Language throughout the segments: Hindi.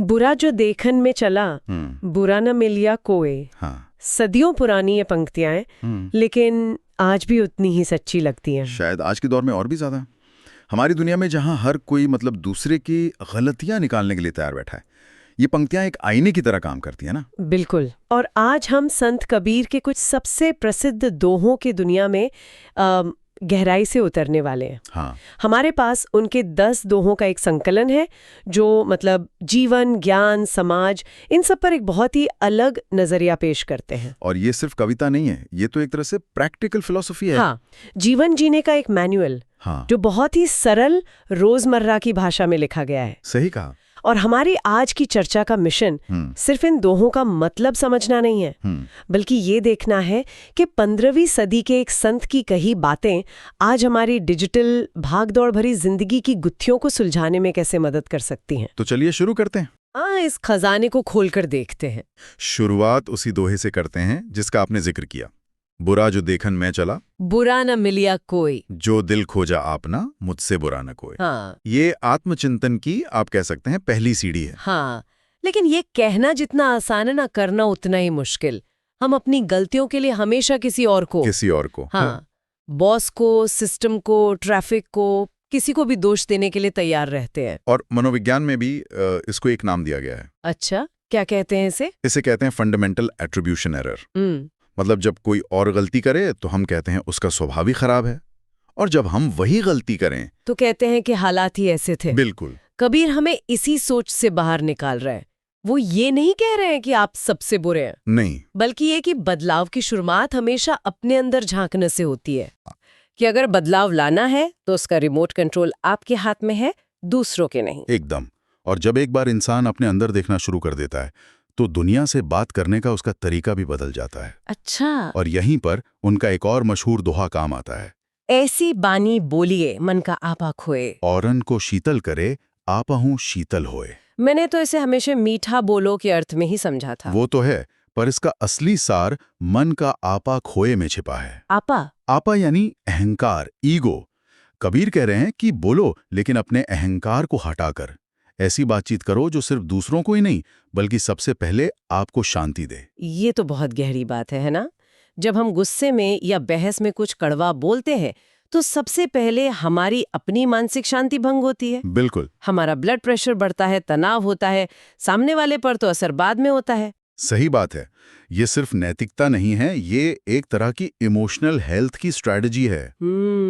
बुरा जो देखन में चला, बुरा न मिलिया कोई। हाँ। सदियों पुरानी ये पंक्तियां हैं, लेकिन आज भी उतनी ही सच्ची लगती हैं। शायद आज के दौर में और भी ज्यादा। हमारी दुनिया में जहां हर कोई मतलब दूसरे की गलतियां निकालने के लिए तैयार बैठा है, ये पंक्तियां एक आईने की तरह काम करती है ना। बिल्कुल। और आज हम संत कबीर के कुछ सबसे प्रसिद्ध दोहों की दुनिया में गहराई से उतरने वाले हैं। हाँ। हमारे पास उनके 10 दोहों का एक संकलन है जो मतलब जीवन, ज्ञान, समाज, इन सब पर एक बहुत ही अलग नजरिया पेश करते हैं। और ये सिर्फ कविता नहीं है, ये तो एक तरह से प्रैक्टिकल फिलॉसफी है। हाँ, जीवन जीने का एक मैनुअल। हाँ। जो बहुत ही सरल रोजमर्रा की भाषा में लिखा गया है। सही कहा। और हमारी आज की चर्चा का मिशन सिर्फ इन दोहों का मतलब समझना नहीं है, बल्कि ये देखना है कि 15वीं सदी के एक संत की कही बातें आज हमारी डिजिटल भागदौड़ भरी जिंदगी की गुत्थियों को सुलझाने में कैसे मदद कर सकती हैं। तो चलिए शुरू करते हैं। इस खजाने को खोलकर देखते हैं। शुरुआत उसी दोहे से करते हैं जिसका आपने जिक्र किया। बुरा जो देखन मैं चला, बुरा न मिलिया कोई, जो दिल खोजा आपना, मुझसे बुरा न कोई। हाँ। ये आत्मचिंतन की आप कह सकते हैं पहली सीढ़ी है। हाँ, लेकिन ये कहना जितना आसान है ना, करना उतना ही मुश्किल। हम अपनी गलतियों के लिए हमेशा किसी और को हाँ, बॉस को, सिस्टम को, ट्रैफिक को, किसी को भी दोष देने के लिए तैयार रहते हैं। और मनोविज्ञान में भी इसको एक नाम दिया गया है। अच्छा, क्या कहते हैं इसे? इसे कहते हैं फंडामेंटल एट्रीब्यूशन एरर। मतलब जब कोई और गलती करे तो हम कहते हैं उसका स्वभाव ही खराब है, और जब हम वही गलती करें तो कहते हैं कि हालात ही ऐसे थे। बिल्कुल। कबीर हमें इसी सोच से बाहर निकाल रहे हैं। वो ये नहीं कह रहे हैं कि आप सबसे बुरे हैं, नहीं, बल्कि ये कि बदलाव की शुरुआत हमेशा अपने अंदर झांकने से होती है। कि अगर बदलाव लाना है तो उसका रिमोट कंट्रोल आपके हाथ में है, दूसरों के नहीं। एकदम। और जब एक बार इंसान अपने अंदर देखना शुरू कर देता है तो दुनिया से बात करने का उसका तरीका भी बदल जाता है। अच्छा। और यहीं पर उनका एक और मशहूर दोहा काम आता है। ऐसी बानी बोलिए मन का आपा खोए, औरन को शीतल करे आपहूं शीतल होए। मैंने तो इसे हमेशा मीठा बोलो के अर्थ में ही समझा था। वो तो है, पर इसका असली सार मन का आपा खोए में छिपा है। आपा यानी अहंकार, ईगो। कबीर कह रहे हैं कि बोलो, लेकिन अपने अहंकार को हटाकर ऐसी बातचीत करो जो सिर्फ दूसरों को ही नहीं बल्कि सबसे पहले आपको शांति दे। ये तो बहुत गहरी बात है ना? जब हम गुस्से में या बहस में कुछ कड़वा बोलते हैं तो सबसे पहले हमारी अपनी मानसिक शांति भंग होती है। बिल्कुल। हमारा ब्लड प्रेशर बढ़ता है, तनाव होता है, सामने वाले पर तो असर बाद में होता है। सही बात है। ये सिर्फ नैतिकता नहीं है, ये एक तरह की इमोशनल हेल्थ की स्ट्रैटेजी है।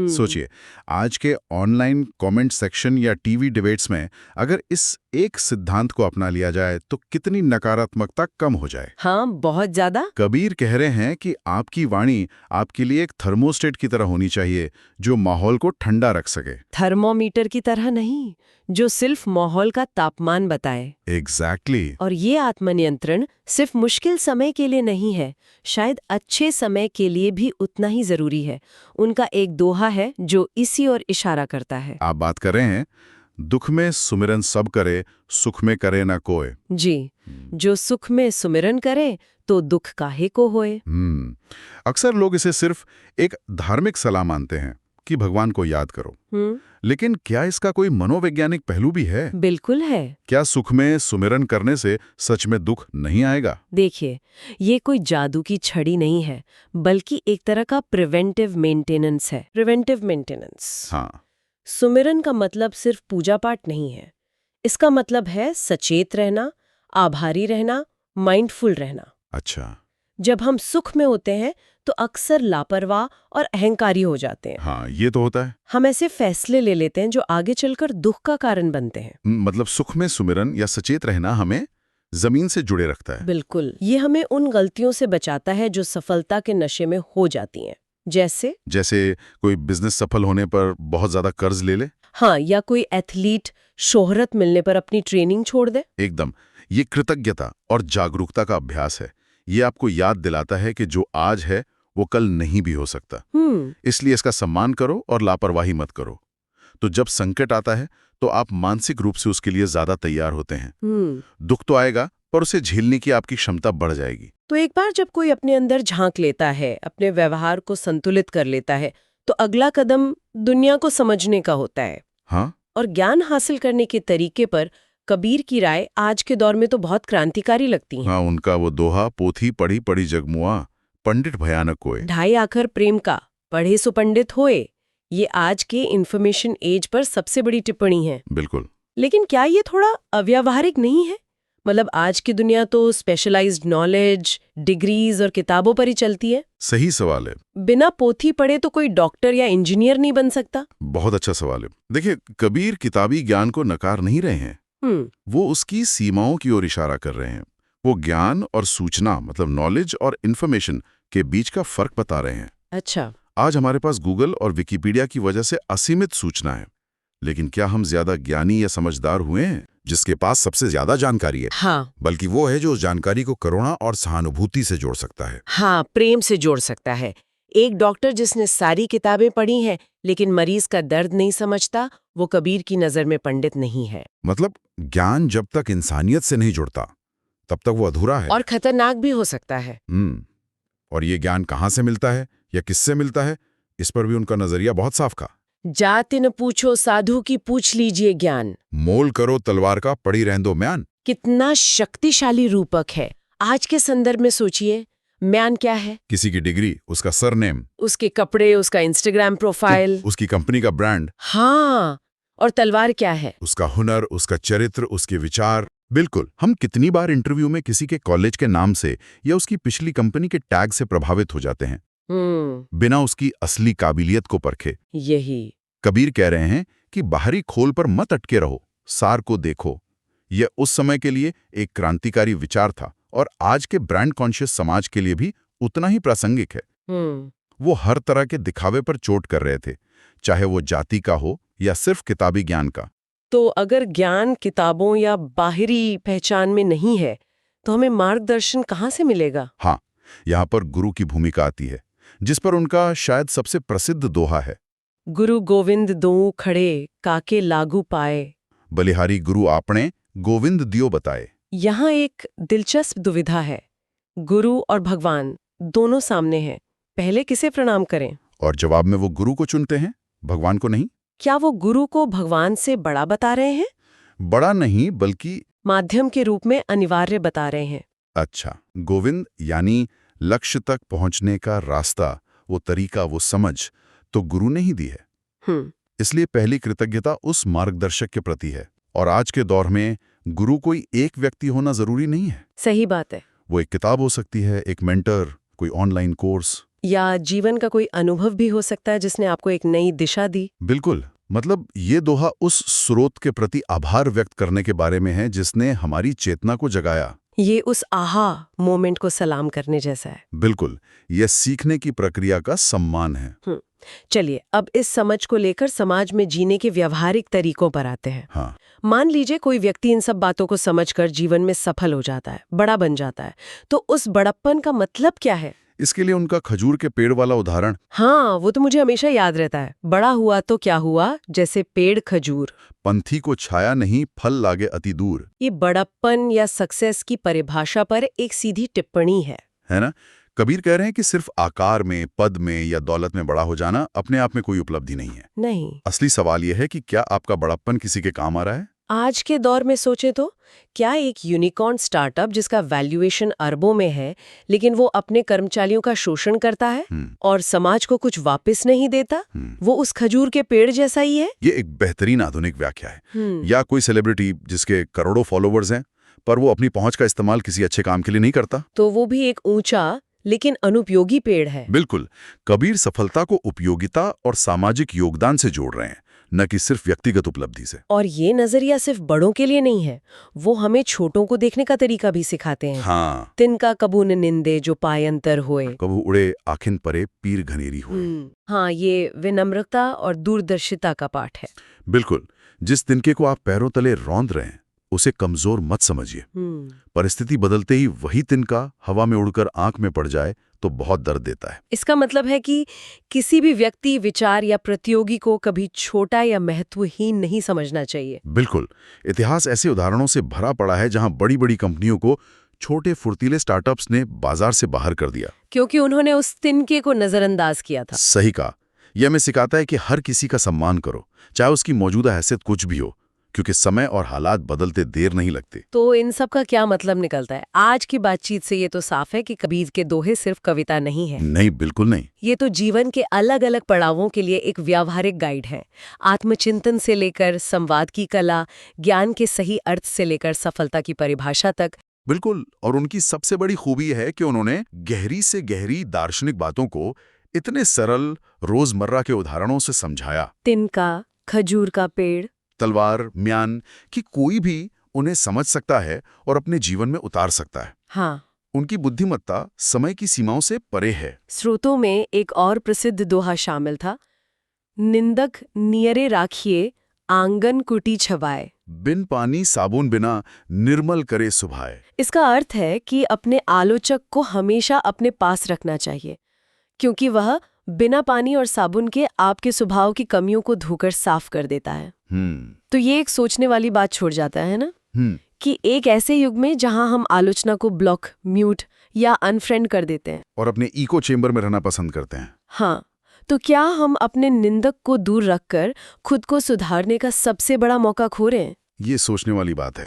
सोचिए, आज के ऑनलाइन कमेंट सेक्शन या टीवी डिबेट्स में अगर इस एक सिद्धांत को अपना लिया जाए तो कितनी नकारात्मकता कम हो जाए। हाँ, बहुत ज्यादा। कबीर कह रहे हैं कि आपकी वाणी आपके लिए एक थर्मोस्टेट की तरह होनी चाहिए जो माहौल को ठंडा रख सके। थर्मोमीटर की तरह नहीं, जो सिर्फ माहौल का तापमान बताए। एग्जैक्टली। और ये आत्मनियंत्रण सिर्फ मुश्किल समय के लिए नहीं है, शायद अच्छे समय के लिए भी उतना ही जरूरी है। उनका एक दोहा है जो इसी ओर इशारा करता है। आप बात कर रहे हैं, दुख में सुमिरन सब करे, सुख में करे ना कोय। जी, जो सुख में सुमिरन करे तो दुख काहे को होए। अक्सर लोग इसे सिर्फ एक धार्मिक सलाह मानते हैं कि भगवान को याद करो, लेकिन क्या इसका कोई मनोवैज्ञानिक पहलू भी है? बिल्कुल है। क्या सुख में सुमिरन करने से सच में दुख नहीं आएगा? देखिए, ये कोई जादू की छड़ी नहीं है, बल्कि एक तरह का प्रिवेंटिव मेंटेनेंस है। Preventive maintenance. हाँ। सुमिरन का मतलब सिर्फ पूजा पाठ नहीं है। इसका मतलब है सचेत रहना, आभारी रहना, माइंडफुल रहना। अच्छा। जब हम सुख में होते हैं तो अक्सर लापरवाह और अहंकारी हो जाते हैं। हाँ, ये तो होता है। हम ऐसे फैसले ले लेते हैं जो आगे चलकर दुख का कारण बनते हैं। मतलब सुख में सुमिरन या सचेत रहना हमें जमीन से जुड़े रखता है। बिल्कुल। ये हमें उन गलतियों से बचाता है जो सफलता के नशे में हो जाती हैं। जैसे कोई बिजनेस सफल होने पर बहुत ज्यादा कर्ज ले ले। हाँ, या कोई एथलीट शोहरत मिलने पर अपनी ट्रेनिंग छोड़ दे। एकदम। ये कृतज्ञता और जागरूकता का अभ्यास है। ये आपको याद दिलाता है कि जो आज है वो कल नहीं भी हो सकता। इसलिए इसका सम्मान करो और लापरवाही मत करो। तो जब संकट आता है तो आप मानसिक रूप से उसके लिए ज्यादा तैयार होते हैं। दुख तो आएगा, पर उसे झेलने की आपकी क्षमता बढ़ जाएगी। तो एक बार जब कोई अपने अंदर झांक लेता है, अपने व्यवहार को संतुलित कर लेता है, तो अगला कदम दुनिया को समझने का होता है। हाँ। और ज्ञान हासिल करने के तरीके पर कबीर की राय आज के दौर में तो बहुत क्रांतिकारी लगती है। हाँ, उनका वो दोहा, पोथी पढ़ी पढ़ी जगमुआ, पंडित भयानक कोय। ढाई आखर प्रेम का, पढ़े सो पंडित होए, ये आज के इंफॉर्मेशन एज पर सबसे बड़ी टिप्पणी है। बिल्कुल। लेकिन क्या ये थोड़ा अव्यावहारिक नहीं है? मतलब आज की दुनिया तो स्पेशलाइज्ड नॉलेज, डिग्रीज और किताबों पर ही चलती है। सही सवाल है। बिना पोथी पढ़े तो कोई डॉक्टर या इंजीनियर नहीं बन सकता। बहुत अच्छा सवाल है। देखिए, कबीर किताबी ज्ञान को नकार नहीं रहे हैं, वो उसकी सीमाओं की ओर इशारा कर रहे हैं। वो ज्ञान और सूचना, मतलब नॉलेज और इन्फॉर्मेशन के बीच का फर्क बता रहे हैं। अच्छा। आज हमारे पास गूगल और विकिपीडिया की वजह से असीमित सूचना है, लेकिन क्या हम ज्यादा ज्ञानी या समझदार हुए हैं? जिसके पास सबसे ज्यादा जानकारी है। हाँ। बल्कि वो है जो उस जानकारी को करुणा और सहानुभूति से जोड़ सकता है। हाँ, प्रेम से जोड़ सकता है। एक डॉक्टर जिसने सारी किताबें पढ़ी हैं लेकिन मरीज का दर्द नहीं समझता, वो कबीर की नजर में पंडित नहीं है। मतलब ज्ञान जब तक इंसानियत से नहीं जुड़ता तब तक वो अधूरा है और खतरनाक भी हो सकता है। और ये ज्ञान कहाँ से मिलता है या किससे मिलता है, इस पर भी उनका नजरिया बहुत साफ था। जाति न पूछो साधु की पूछ लीजिए ज्ञान, मोल करो तलवार का पड़ी रहंदो म्यान। कितना शक्तिशाली रूपक है। आज के संदर्भ में सोचिए, म्यान क्या है? किसी की डिग्री, उसका सरनेम, उसके कपड़े, उसका इंस्टाग्राम प्रोफाइल, उसकी कंपनी का ब्रांड। हाँ, और तलवार क्या है? उसका हुनर, उसका चरित्र, उसके विचार। बिल्कुल। हम कितनी बार इंटरव्यू में किसी के कॉलेज के नाम से या उसकी पिछली कंपनी के टैग से प्रभावित हो जाते हैं, बिना उसकी असली काबिलियत को परखे। यही कबीर कह रहे हैं कि बाहरी खोल पर मत अटके रहो, सार को देखो। यह उस समय के लिए एक क्रांतिकारी विचार था और आज के ब्रांड कॉन्शियस समाज के लिए भी उतना ही प्रासंगिक है। वो हर तरह के दिखावे पर चोट कर रहे थे, चाहे वो जाति का हो या सिर्फ किताबी ज्ञान का। तो अगर ज्ञान किताबों या बाहरी पहचान में नहीं है, तो हमें मार्गदर्शन कहाँ से मिलेगा? हाँ, यहाँ पर गुरु की भूमिका आती है, जिस पर उनका शायद सबसे प्रसिद्ध दोहा है, गुरु गोविंद दोऊ खड़े, काके लागू पाए। बलिहारी गुरु आपने, गोविंद दियो बताए। यहाँ एक दिलचस्प दुविधा है। गुरु और भगवान दोनों सामने हैं, पहले किसे प्रणाम करें? और जवाब में वो गुरु को चुनते हैं, भगवान को नहीं। क्या वो गुरु को भगवान से बड़ा बता रहे हैं? बड़ा नहीं, बल्कि माध्यम के रूप में अनिवार्य बता रहे हैं। अच्छा, गोविंद यानी लक्ष्य तक पहुंचने का रास्ता, वो तरीका, वो समझ तो गुरु ने ही दी है। इसलिए पहली कृतज्ञता उस मार्गदर्शक के प्रति है। और आज के दौर में गुरु कोई एक व्यक्ति होना जरूरी नहीं है। सही बात है। वो एक किताब हो सकती है, एक मेंटर, कोई ऑनलाइन कोर्स, या जीवन का कोई अनुभव भी हो सकता है जिसने आपको एक नई दिशा दी। बिल्कुल। मतलब ये दोहा उस स्रोत के प्रति आभार व्यक्त करने के बारे में है जिसने हमारी चेतना को जगाया। ये उस आहा मोमेंट को सलाम करने जैसा है। बिल्कुल, यह सीखने की प्रक्रिया का सम्मान है। चलिए, अब इस समझ को लेकर समाज में जीने के व्यवहारिक तरीकों पर आते हैं। हाँ। मान लीजिए कोई व्यक्ति इन सब बातों को समझकर जीवन में सफल हो जाता है, बड़ा बन जाता है, तो उस बड़प्पन का मतलब क्या है? इसके लिए उनका खजूर के पेड़ वाला उदाहरण, हाँ, वो तो मुझे हमेशा याद रहता है। बड़ा हुआ तो क्या हुआ, जैसे पेड़ खजूर। पंथी को छाया नहीं, फल लागे अति दूर। ये बड़प्पन या सक्सेस की परिभाषा पर एक सीधी टिप्पणी है ना? कबीर कह रहे हैं कि सिर्फ आकार में, पद में या दौलत में बड़ा हो जाना अपने आप में कोई उपलब्धि नहीं है। नहीं। असली सवाल यह है कि क्या आपका बड़प्पन किसी के काम आ रहा है? आज के दौर में सोचे तो क्या एक यूनिकॉर्न स्टार्टअप जिसका वैल्यूएशन अरबों में है, लेकिन वो अपने कर्मचारियों का शोषण करता है और समाज को कुछ वापस नहीं देता, वो उस खजूर के पेड़ जैसा ही है? ये एक बेहतरीन आधुनिक व्याख्या है। या कोई सेलिब्रिटी जिसके करोड़ों फॉलोवर्स हैं, पर वो अपनी पहुंच का इस्तेमाल किसी अच्छे काम के लिए नहीं करता, तो वो भी एक ऊंचा लेकिन अनुपयोगी पेड़ है। बिल्कुल। कबीर सफलता को उपयोगिता और सामाजिक योगदान से जोड़ रहे हैं, न कि सिर्फ व्यक्तिगत उपलब्धि से। और ये नजरिया सिर्फ बड़ों के लिए नहीं है, वो हमें छोटों को देखने का तरीका भी सिखाते हैं। हाँ। तिनका कबू न निंदे जो पायंतर होए, कबू उड़े आखिन परे पीर घनेरी होए। हाँ, ये विनम्रता और दूरदर्शिता का पाठ है। बिल्कुल। जिस तिनके को आप पैरों तले रौंद रहे हैं, उसे कमजोर मत समझिए। परिस्थिति बदलते ही वही तिनका हवा में उड़कर आंख में पड़ जाए तो बहुत दर्द देता है। इसका मतलब है कि किसी भी व्यक्ति, विचार या प्रतियोगी को कभी छोटा या महत्वहीन नहीं समझना चाहिए। बिल्कुल। इतिहास ऐसे उदाहरणों से भरा पड़ा है जहां बड़ी बड़ी कंपनियों को छोटे फुर्तीले स्टार्टअप्स ने बाजार से बाहर कर दिया, क्योंकि उन्होंने उस तिनके को नजरअंदाज किया था। सही कहा। यह हमें सिखाता है कि हर किसी का सम्मान करो, चाहे उसकी मौजूदा हैसियत कुछ भी हो, क्योंकि समय और हालात बदलते देर नहीं लगते। तो इन सब का क्या मतलब निकलता है? आज की बातचीत से ये तो साफ है कि कबीर के दोहे सिर्फ कविता नहीं है। नहीं, बिल्कुल नहीं। ये तो जीवन के अलग अलग पड़ावों के लिए एक व्यावहारिक गाइड है। आत्मचिंतन से लेकर संवाद की कला, ज्ञान के सही अर्थ से लेकर सफलता की परिभाषा तक। बिल्कुल, और उनकी सबसे बड़ी खूबी है कि उन्होंने गहरी से गहरी दार्शनिक बातों को इतने सरल रोजमर्रा के उदाहरणों से समझाया। तिनका, खजूर का पेड़, तलवार, म्यान, कि कोई भी उन्हें समझ सकता है और अपने जीवन में उतार सकता है। हाँ। उनकी बुद्धिमत्ता समय की सीमाओं से परे है। स्रोतों में एक और प्रसिद्ध दोहा शामिल था, निंदक नियरे राखिए आंगन कुटी छवाए। बिन पानी साबुन बिना निर्मल करे सुभाए। इसका अर्थ है कि अपने आलोचक को हमेशा अपने पास रखना चाहिए, क्योंकि वह बिना पानी और साबुन के आपके स्वभाव की कमियों को धोकर साफ कर देता है। तो ये एक सोचने वाली बात छोड़ जाता है ना, कि एक ऐसे युग में जहां हम आलोचना को ब्लॉक, म्यूट या अनफ्रेंड कर देते हैं और अपने इको चेंबर में रहना पसंद करते हैं। हाँ, तो क्या हम अपने निंदक को दूर रखकर खुद को सुधारने का सबसे बड़ा मौका खो रहे हैं? ये सोचने वाली बात है।